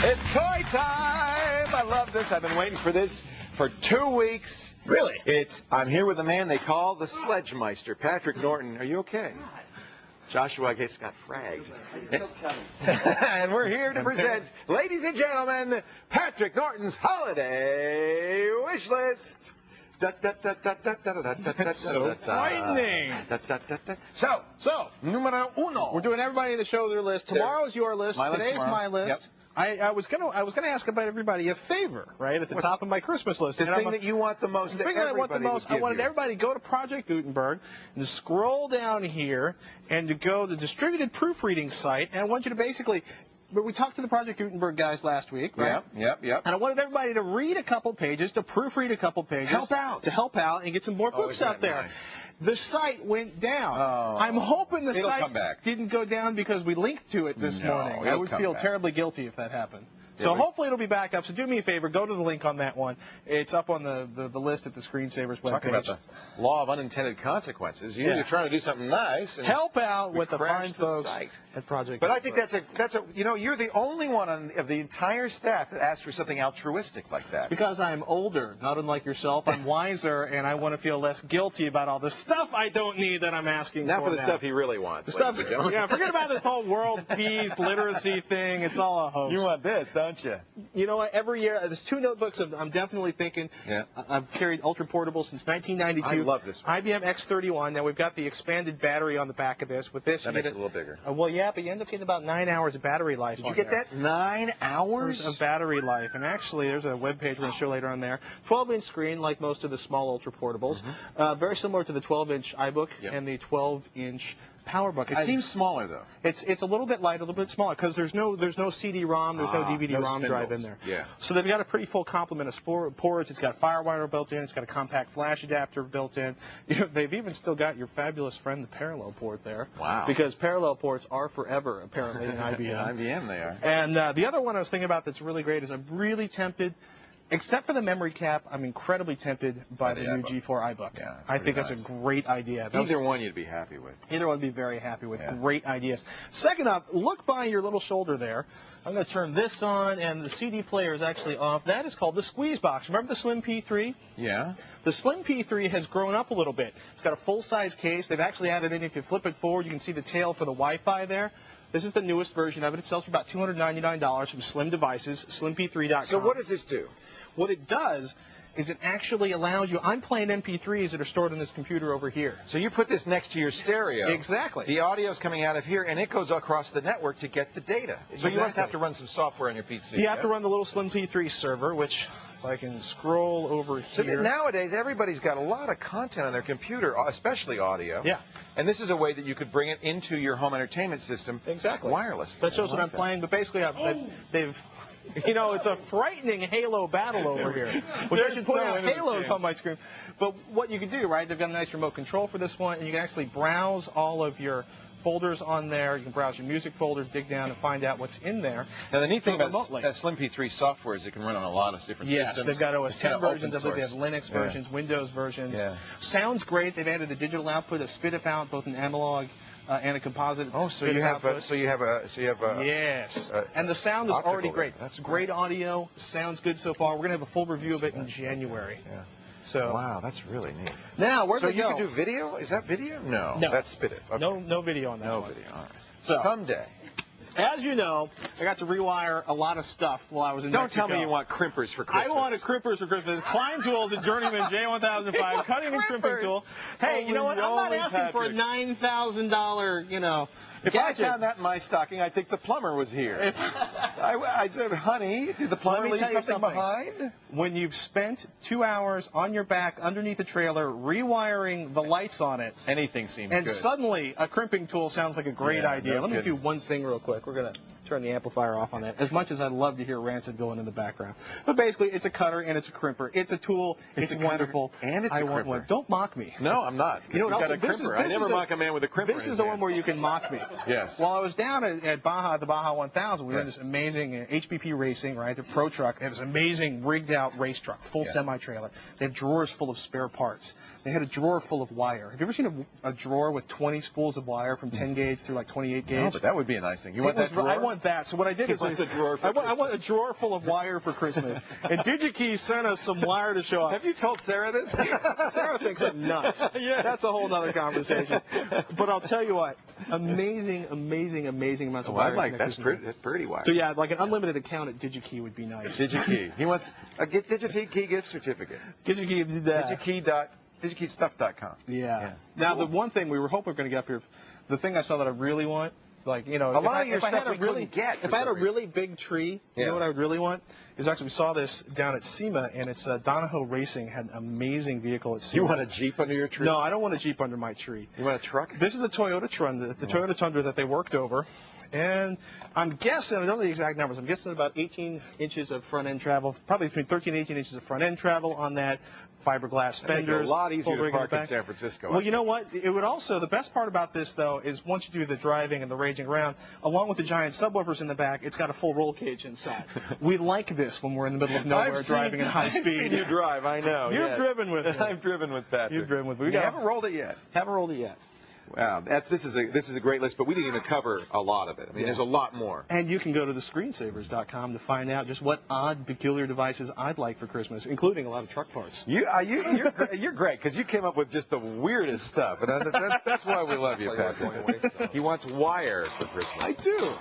It's toy time! I love this. I've been waiting for this for 2 weeks. Really? I'm here with a man they call the Sledgemeister, Patrick Norton. Are you okay? Joshua, I guess, got fragged. And we're here to present, ladies and gentlemen, Patrick Norton's Holiday Wish List. So frightening. So, numero uno. We're doing everybody in the show their list. Tomorrow's your list. Today's my list. Yep. I was gonna ask about everybody a favor, right, at the top of my Christmas list. The thing that you want the most. The thing that I want the most. I wanted everybody to go to Project Gutenberg and to scroll down here and to go to the distributed proofreading site. And I want you to basically. But we talked to the Project Gutenberg guys last week, right? Yep. And I wanted everybody to read a couple pages, to proofread a couple pages. To help out and get some more books out there. Nice? The site went down. Oh. I'm hoping the It'll site come back. didn't go down because we linked to it this morning. I would feel terribly guilty if that happened. So hopefully it'll be back up. So do me a favor, go to the link on that one. It's up on the list at the Screensavers webpage. Talking about the law of unintended consequences. You're trying to do something nice. And help out with the fine folks site. at Project. But I think that's a you're the only one of the entire staff that asked for something altruistic like that. Because I'm older, not unlike yourself. I'm wiser, and I want to feel less guilty about all the stuff I don't need that I'm asking now for. The stuff he really wants. The stuff, yeah, forget about this whole world peace, literacy thing. It's all a hoax. You want this, don't you? You know what? Every year, there's 2 notebooks I'm definitely thinking. Yeah. I've carried ultra portable since 1992. I love this one. IBM X31. Now we've got the expanded battery on the back of this. With this, that makes it a little bigger. Well, yeah, but you end up getting about 9 hours of battery life. Did you get that? 9 hours of battery life? And actually, there's a web page we're going to show later on there. 12-inch screen, like most of the small ultra portables. Very similar to the 12-inch iBook and the 12-inch PowerBook. It seems smaller though. It's a little bit light, a little bit smaller because there's no CD-ROM, there's no DVD-ROM drive in there. Yeah. So they've got a pretty full complement of ports. It's got FireWire built in. It's got a compact flash adapter built in. They've even still got your fabulous friend, the parallel port there. Wow. Because parallel ports are forever apparently in IBM. IBM they are. And the other one I was thinking about that's really great is I'm really tempted. Except for the memory cap, I'm incredibly tempted by the new G4 iBook. Yeah, I think that's a great idea. Either one you'd be happy with. Either one would be very happy with. Great ideas. Second up, look by your little shoulder there. I'm going to turn this on, and the CD player is actually off. That is called the Squeezebox. Remember the Slim P3? Yeah. The Slim P3 has grown up a little bit. It's got a full-size case. They've actually added in, if you flip it forward, you can see the tail for the Wi-Fi there. This is the newest version of it. It sells for about $299 from Slim Devices, slimt3.com. So what does this do? What it does is it actually allows you, I'm playing MP3s that are stored on this computer over here. So you put this next to your stereo. Exactly. The audio's coming out of here, and it goes across the network to get the data. So you must have to run some software on your PC. You have to run the little Slim P3 server, which, if I can scroll over here. So nowadays, everybody's got a lot of content on their computer, especially audio. Yeah. And this is a way that you could bring it into your home entertainment system. Exactly. Wireless. That shows what I'm playing, but basically they've it's a frightening Halo battle over here. Which I should point out, Halo's on my screen. But what you can do, right, they've got a nice remote control for this one, and you can actually browse all of your folders on there. You can browse your music folders, dig down, and find out what's in there. Now, the neat thing about Slim P3 software is it can run on a lot of different systems. Yes, they've got OS 10 versions of it. They have Linux versions, Windows versions. Yeah. Sounds great. They've added a digital output, a spit out, both an analog and a composite. Oh, so you have a yes. And the sound is already great. That's great audio. Sounds good so far. We're gonna have a full review of it in January. Yeah. So wow, that's really neat. Now where do we go? So you can do video? Is that video? No. That's spit it. Okay. No video on that. No video. All right. So someday. As you know, I got to rewire a lot of stuff while I was in Mexico. Don't tell me you want crimpers for Christmas. I wanted crimpers for Christmas. Klein Tools, a Journeyman J1005 cutting and crimping tool. Hey, you know what? I'm not asking for a $9,000, If I found that in my stocking, I'd think the plumber was here. I'd say, honey, did the plumber leave something behind? When you've spent 2 hours on your back underneath the trailer rewiring the lights on it, anything seems good. And good. Suddenly, a crimping tool sounds like a great idea. Let me do one thing real quick. We're going to turn the amplifier off on that, as much as I'd love to hear Rancid going in the background. But basically, it's a cutter and it's a crimper. It's a tool. It's wonderful. And it's a crimper. Don't mock me. No, I'm not. You know what got a crimper. I never mock a man with a crimper. This is the one where you can mock me. Yes. While I was down at Baja, the Baja 1000, we were in this amazing HBP Racing, right? The Pro Truck. They have this amazing rigged-out race truck, full semi-trailer. They have drawers full of spare parts. They had a drawer full of wire. Have you ever seen a drawer with 20 spools of wire from 10 gauge through like 28 gauge? No, but that would be a nice thing. You want that drawer? I want want that. So what I did is wants a drawer for I want a drawer full of wire for Christmas. And DigiKey sent us some wire to show off. Have you told Sarah this? Sarah thinks I'm nuts. Yes. That's a whole other conversation. But I'll tell you what, amazing amounts of wire. That's pretty wire. So yeah, like an unlimited account at DigiKey would be nice. DigiKey. He wants a DigiKey gift certificate. DigiKey did that. DigiKeystuff.com. Yeah. Now the one thing we were hoping we were going to get up here, the thing I saw that I really want, like, you know, a lot of your stuff we couldn't get. If I had a really big tree, you know what I would really want? Is actually we saw this down at SEMA, and it's Donahoe Racing had an amazing vehicle at SEMA. You want a Jeep under your tree? No, I don't want a Jeep under my tree. You want a truck? This is a Toyota Tundra, the Toyota Tundra that they worked over. And I'm guessing, I don't know the exact numbers, I'm guessing about 18 inches of front end travel, probably between 13 and 18 inches of front end travel on that, fiberglass fenders. A lot easier to park in San Francisco. Well, you know what? It would also, the best part about this, though, is once you do the driving and the raging around, along with the giant subwoofers in the back, it's got a full roll cage inside. We like this when we're in the middle of nowhere driving at high speed. I've seen you drive, I know. You've driven with me. I've driven with Patrick. You've driven with me. We haven't rolled it yet. Haven't rolled it yet. Wow, this is a great list, but we didn't even cover a lot of it. I mean, there's a lot more. And you can go to thescreensavers.com to find out just what odd, peculiar devices I'd like for Christmas, including a lot of truck parts. You're great because you came up with just the weirdest stuff, and that's why we love you, Patrick. He wants wire for Christmas. I do.